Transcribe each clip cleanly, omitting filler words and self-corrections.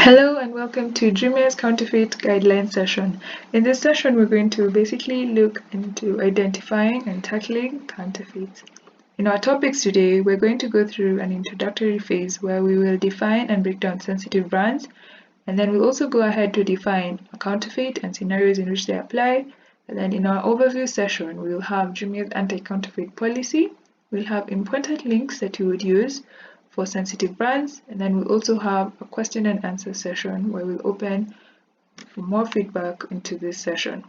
Hello and welcome to Jumia's counterfeit guideline session. In this session, we're going to basically look into identifying and tackling counterfeits. In our topics today, we're going to go through an introductory phase where we will define and break down sensitive brands, and then we'll also go ahead to define a counterfeit and scenarios in which they apply. And then in our overview session, we'll have Jumia's anti-counterfeit policy. We'll have important links that you would use for sensitive brands, and then we'll also have a question and answer session where we'll open for more feedback into this session.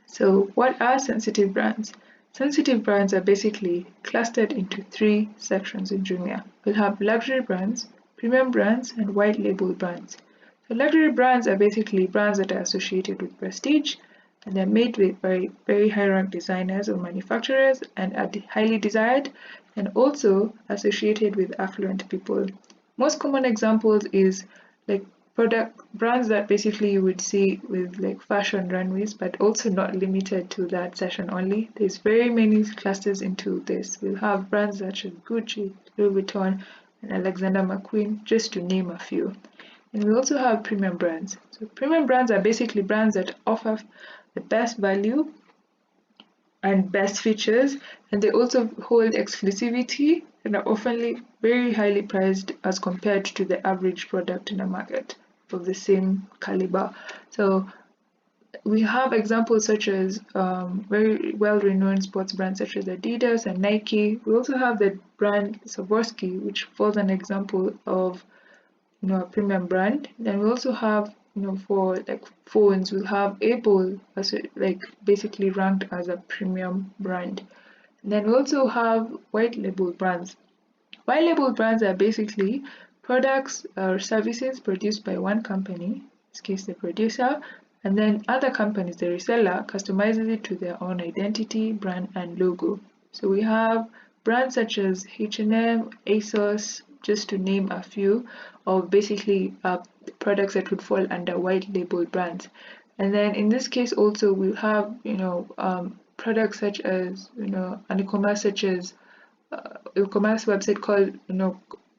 So what are sensitive brands? Sensitive brands are basically clustered into three sections in Jumia. We'll have luxury brands, premium brands, and white label brands. So luxury brands are basically brands that are associated with prestige, and they're made with very high-ranked designers or manufacturers and are highly desired, and also associated with affluent people. Most common examples is like product brands that basically you would see with like fashion runways, but also not limited to that session only. There's very many clusters into this. We'll have brands such as Gucci, Louis Vuitton, and Alexander McQueen, just to name a few. And we also have premium brands. So premium brands are basically brands that offer the best value and best features, and they also hold exclusivity and are often very highly priced as compared to the average product in the market of the same caliber. So we have examples such as very well-renowned sports brands such as Adidas and Nike. We also have the brand Swarovski, which falls an example of a premium brand. Then we also have for like phones, we'll have Apple as like basically ranked as a premium brand. And then we also have white label brands. White label brands are basically products or services produced by one company, in this case the producer, and then other companies, the reseller, customizes it to their own identity, brand, and logo. So we have brands such as H&M, ASOS, just to name a few of basically products that would fall under white label brands. And then in this case also we'll have products such as an e-commerce such as e-commerce website called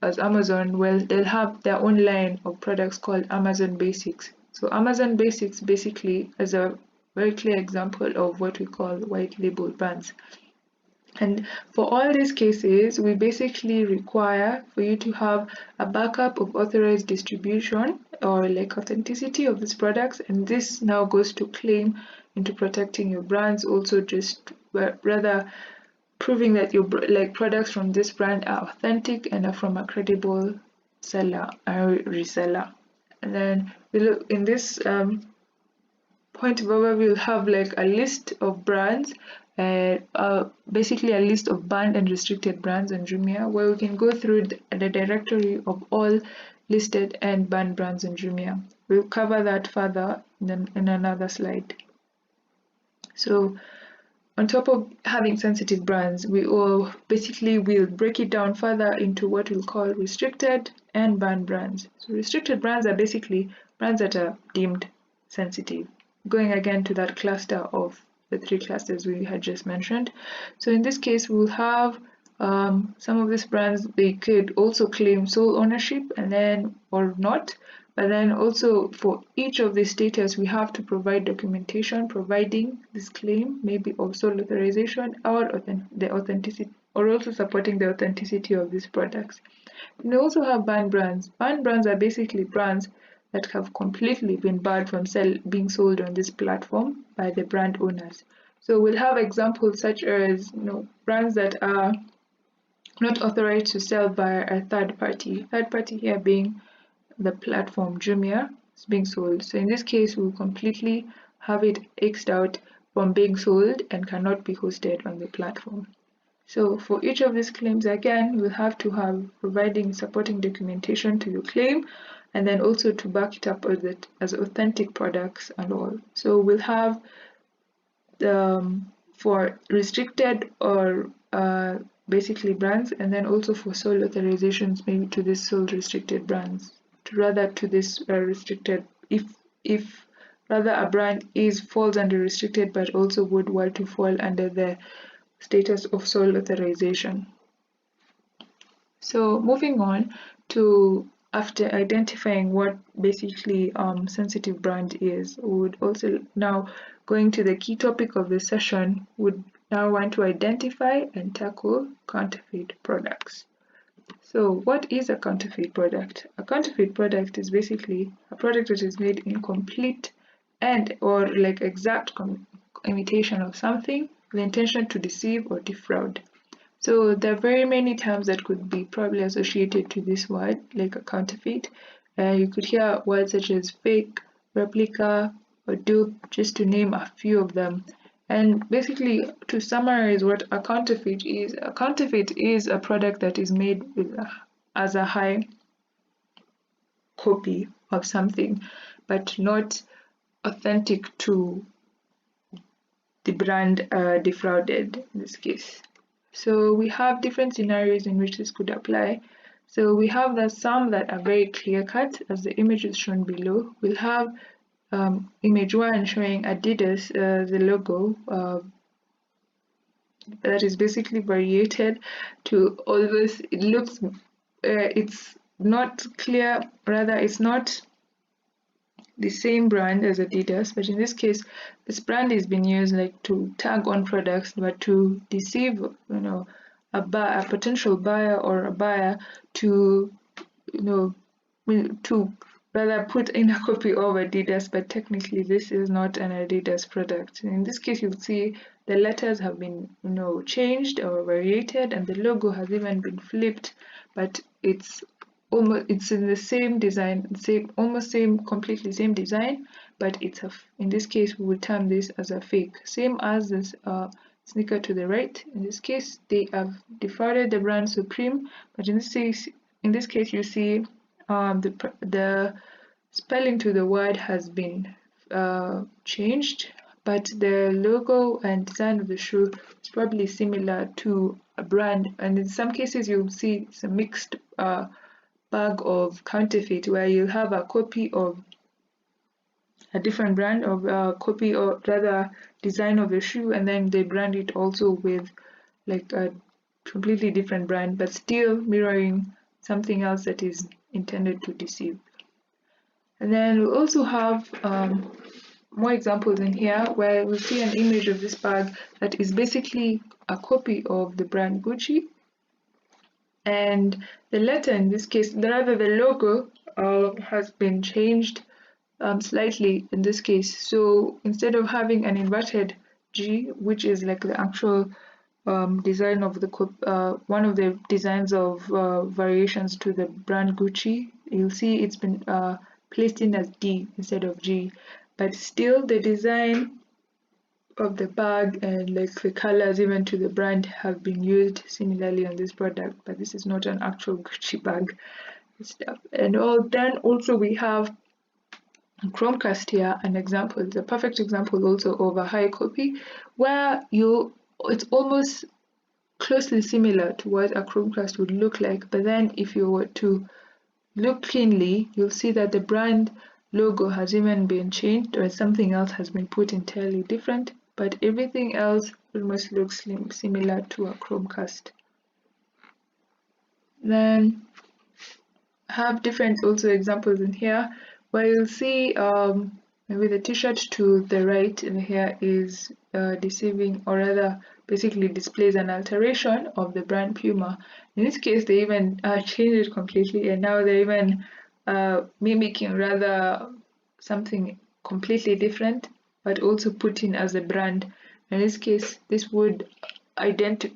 as Amazon. Well, they'll have their own line of products called Amazon Basics. So Amazon Basics basically is a very clear example of what we call white label brands. And for all these cases, we basically require for you to have a backup of authorized distribution or like authenticity of these products, and this now goes to claim into protecting your brands, also just rather proving that your like products from this brand are authentic and are from a credible seller or reseller. And then in this point of overview, we'll have like a list of brands, basically a list of banned and restricted brands on Jumia, where we can go through the directory of all listed and banned brands on Jumia. We'll cover that further in another slide. So on top of having sensitive brands, we will break it down further into what we'll call restricted and banned brands. So restricted brands are basically brands that are deemed sensitive, going again to that cluster of the three clusters we had just mentioned. So in this case, we'll have some of these brands, they could also claim sole ownership and then or not, but then also for each of these status we have to provide documentation providing this claim, maybe of sole authorization or the authenticity, or also supporting the authenticity of these products. And we also have banned brands. Banned brands are basically brands that have completely been barred from being sold on this platform by the brand owners. So we'll have examples such as brands that are not authorized to sell by a third party here being the platform Jumia is being sold. So in this case, we'll completely have it X'd out from being sold and cannot be hosted on the platform. So for each of these claims, again, we'll have to have providing supporting documentation to your claim, and then also to back it up as authentic products and all. So we'll have for restricted or basically brands, and then also for sole authorizations, maybe to this sole restricted brands, to this restricted, if rather a brand falls under restricted but also would want to fall under the status of sole authorization. So moving on to after identifying what basically sensitive brand is, we would also now, going to the key topic of the session, would now want to identify and tackle counterfeit products. So what is a counterfeit product? A counterfeit product is basically a product that is made in complete and or like exact imitation of something with the intention to deceive or defraud. So there are very many terms that could be probably associated to this word, like a counterfeit. You could hear words such as fake, replica, or dupe, just to name a few of them. And basically, to summarize what a counterfeit is a product that is made with as a high copy of something, but not authentic to the brand defrauded in this case. So we have different scenarios in which this could apply. So we have some that are very clear cut, as the image is shown below. We'll have image 1 showing Adidas, the logo, that is basically variated to always, it looks, it's not clear, rather it's not the same brand as Adidas, but in this case, this brand is being used like to tag on products, but to deceive, a potential buyer or a buyer to, to rather put in a copy of Adidas, but technically this is not an Adidas product. In this case, you'll see the letters have been, changed or variated, and the logo has even been flipped, but it's in the same design, completely same design, but it's in this case we would term this as a fake. Same as this sneaker to the right. In this case, they have defrauded the brand Supreme, but in this case you see the spelling to the word has been changed, but the logo and design of the shoe is probably similar to a brand, and in some cases you'll see it's a mixed bag of counterfeit, where you have a copy of a different brand, of a copy or rather design of the shoe, and then they brand it also with like a completely different brand, but still mirroring something else that is intended to deceive. And then we also have more examples in here, where we see an image of this bag that is basically a copy of the brand Gucci, and the letter in this case, rather the logo, has been changed slightly in this case. So instead of having an inverted G, which is like the actual design of the one of the designs of variations to the brand Gucci, you'll see it's been placed in as D instead of G, but still the design of the bag and like the colors even to the brand have been used similarly on this product, but this is not an actual Gucci bag stuff. And then also we have Chromecast here, an example. It's a perfect example also of a high copy, where it's almost closely similar to what a Chromecast would look like, but then if you were to look cleanly, you'll see that the brand logo has even been changed, or something else has been put entirely different, but everything else almost looks similar to a Chromecast. Then have different also examples in here, where you'll see maybe the t-shirt to the right in here is deceiving, or rather basically displays an alteration of the brand Puma. In this case, they even changed it completely, and now they're even mimicking rather something completely different, but also put in as a brand. In this case, this would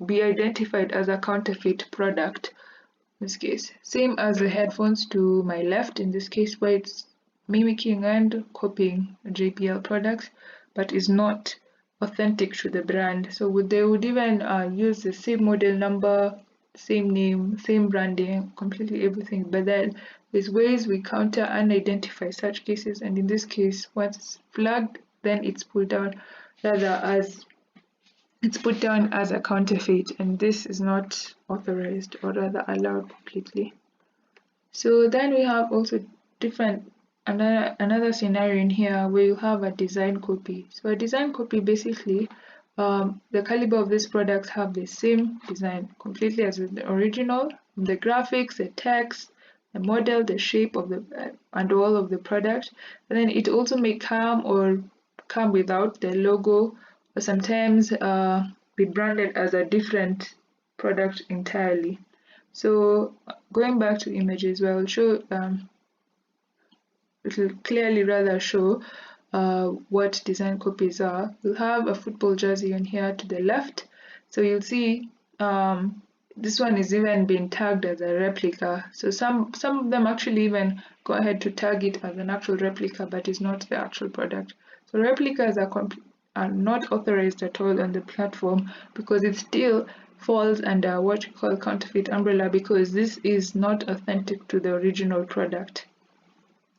be identified as a counterfeit product. In this case, same as the headphones to my left, in this case, where it's mimicking and copying JBL products, but is not authentic to the brand. So they would even use the same model number, same name, same branding, completely everything, but then there's ways we counter and identify such cases, and in this case, once it's flagged, then it's put down as a counterfeit, and this is not authorized or rather allowed completely. So then we have also another scenario in here where you have a design copy. So a design copy, basically the caliber of these products have the same design completely as the original, the graphics, the text, the model, the shape of the and all of the product. And then it also may come without the logo, or sometimes be branded as a different product entirely. So going back to images, where I'll show it will clearly rather show what design copies are. We'll have a football jersey on here to the left. So you'll see this one is even being tagged as a replica. So some of them actually even go ahead to tag it as an actual replica, but it's not the actual product. So replicas are not authorized at all on the platform because it still falls under what we call counterfeit umbrella, because this is not authentic to the original product.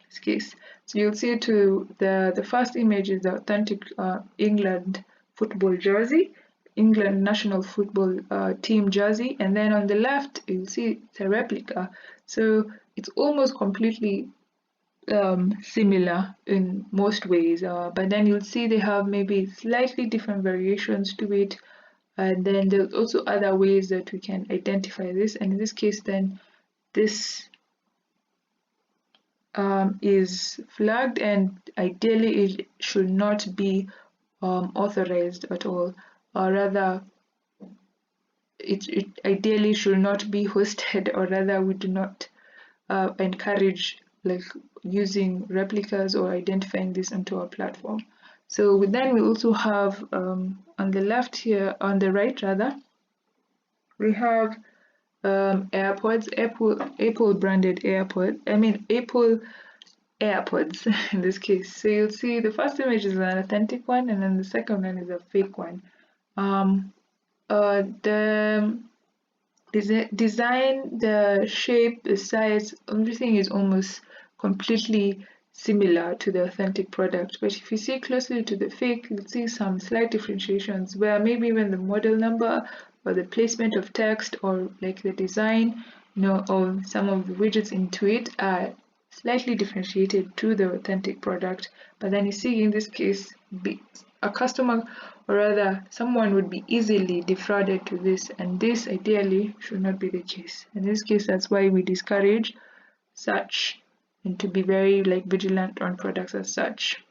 This case. So you'll see to the first image is the authentic England football jersey, England national football team jersey, and then on the left you'll see it's a replica. So it's almost completely similar in most ways, but then you'll see they have maybe slightly different variations to it, and then there's also other ways that we can identify this, and in this case then this is flagged, and ideally it should not be authorized at all, or rather it ideally should not be hosted, or rather we do not encourage like using replicas or identifying this onto our platform. So then we also have on the left here, on the right rather, we have AirPods, Apple branded AirPods. Apple AirPods in this case. So you'll see the first image is an authentic one, and then the second one is a fake one. The design, the shape, the size, everything is almost completely similar to the authentic product. But if you see closely to the fake, you'll see some slight differentiations where maybe even the model number or the placement of text or like the design, of some of the widgets into it are slightly differentiated to the authentic product. But then you see in this case, a customer, or rather someone, would be easily defrauded to this, and this ideally should not be the case. In this case, that's why we discourage such, and to be very vigilant on products as such.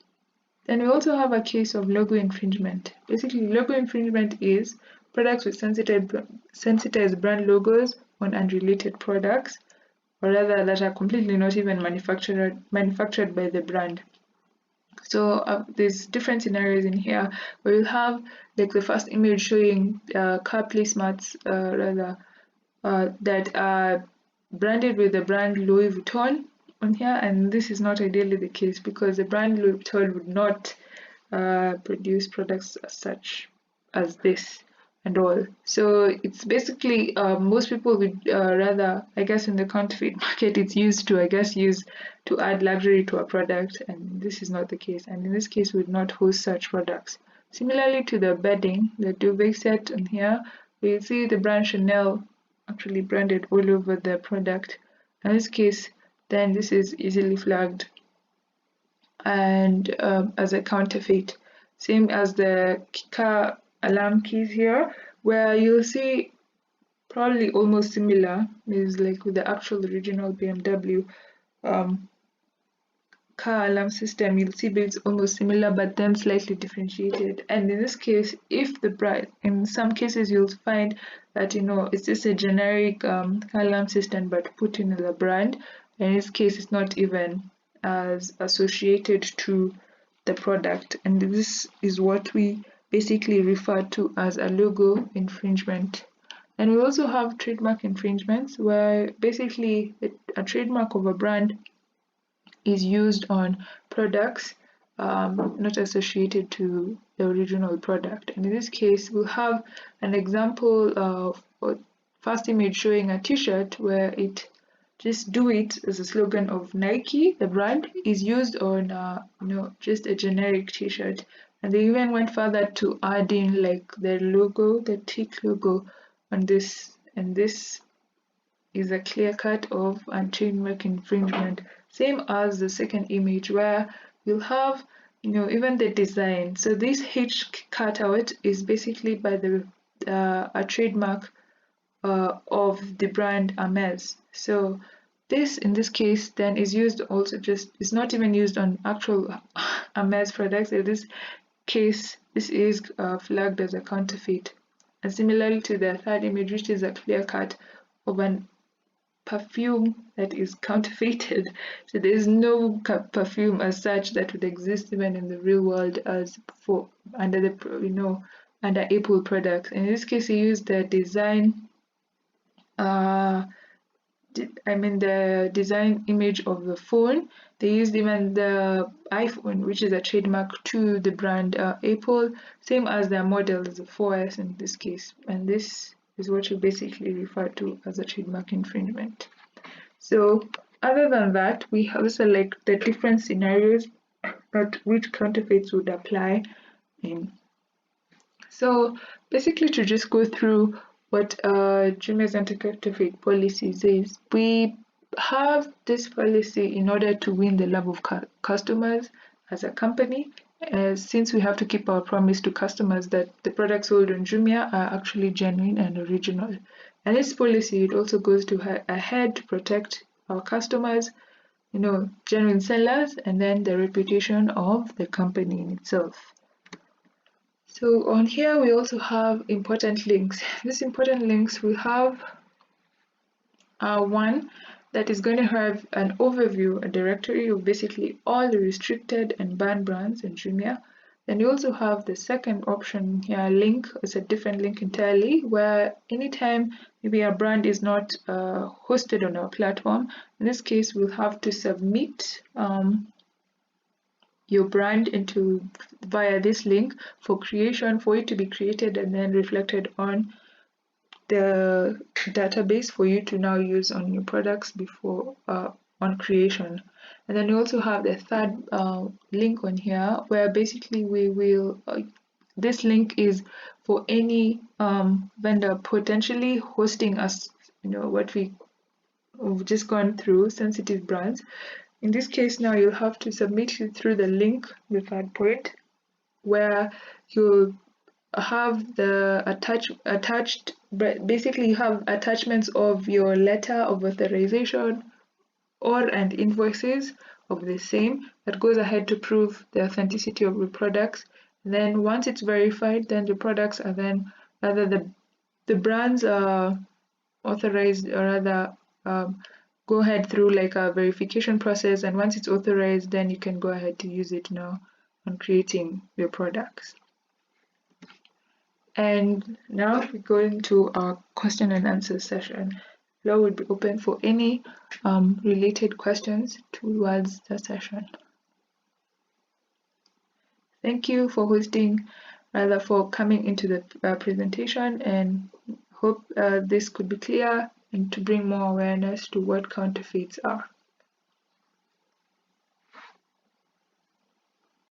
Then we also have a case of logo infringement. Basically, logo infringement is products with sensitized brand logos on unrelated products, or rather that are completely not even manufactured by the brand. So there's different scenarios in here where you have the first image showing car placemats that are branded with the brand Louis Vuitton on here, and this is not ideally the case because the brand Louis Vuitton would not produce products as such as this and all. So it's basically most people would rather, I guess, in the counterfeit market, it's used to, use to add luxury to a product, and this is not the case. And in this case, we would not host such products. Similarly to the bedding, the duvet set on here, we see the brand Chanel actually branded all over the product. In this case, then this is easily flagged and as a counterfeit. Same as the car alarm keys here, where you'll see probably almost similar, is like with the actual original BMW car alarm system. You'll see it's almost similar, but then slightly differentiated. And in this case, if the brand, in some cases you'll find that it's just a generic car alarm system, but put in the brand. In this case, it's not even as associated to the product, and this is what we basically refer to as a logo infringement. And we also have trademark infringements, where basically a trademark of a brand is used on products not associated to the original product. And in this case, we'll have an example of a first image showing a t-shirt where it just do it as a slogan of Nike, the brand, is used on just a generic t-shirt. And they even went further to add in their logo, the tick logo on this, and this is a clear cut of a trademark infringement. Same as the second image, where you'll have even the design. So this H cutout is basically by a trademark of the brand Hermes. So this in this case then is used also it's not even used on actual Hermes products. In this case, this is flagged as a counterfeit. And similarly to the third image, which is a clear cut of an perfume that is counterfeited. So there is no perfume as such that would exist even in the real world as for under the under Apple products. In this case, you use the design. The design image of the phone. They used even the iPhone, which is a trademark to the brand Apple, same as their model is the 4S in this case. And this is what you basically refer to as a trademark infringement. So other than that, we also like the different scenarios that which counterfeits would apply in. So basically, to just go through what Jumia's anti-counterfeit policy says, we have this policy in order to win the love of customers as a company, since we have to keep our promise to customers that the products sold on Jumia are actually genuine and original. And this policy, it also goes ahead to protect our customers, genuine sellers, and then the reputation of the company in itself. So on here we also have important links. These important links we have one that is going to have an overview, a directory of basically all the restricted and banned brands in Jumia. Then you also have the second option here, link. It's a different link entirely, where anytime maybe a brand is not hosted on our platform, in this case we'll have to submit your brand via this link for it to be created and then reflected on the database for you to now use on your products before on creation. And then you also have the third link on here, where basically we will this link is for any vendor potentially hosting us, what we've just gone through, sensitive brands. In this case, now you'll have to submit it through the link, the third point, where you'll have the attached, basically you have attachments of your letter of authorization and invoices of the same that goes ahead to prove the authenticity of your products. And then once it's verified, then the products are then, rather the brands are authorized, or rather go ahead through like a verification process, and once it's authorized, then you can go ahead to use it now on creating your products. And now we go into our question and answer session. Floor will be open for any related questions towards the session. Thank you for for coming into the presentation, and hope this could be clear and to bring more awareness to what counterfeits are.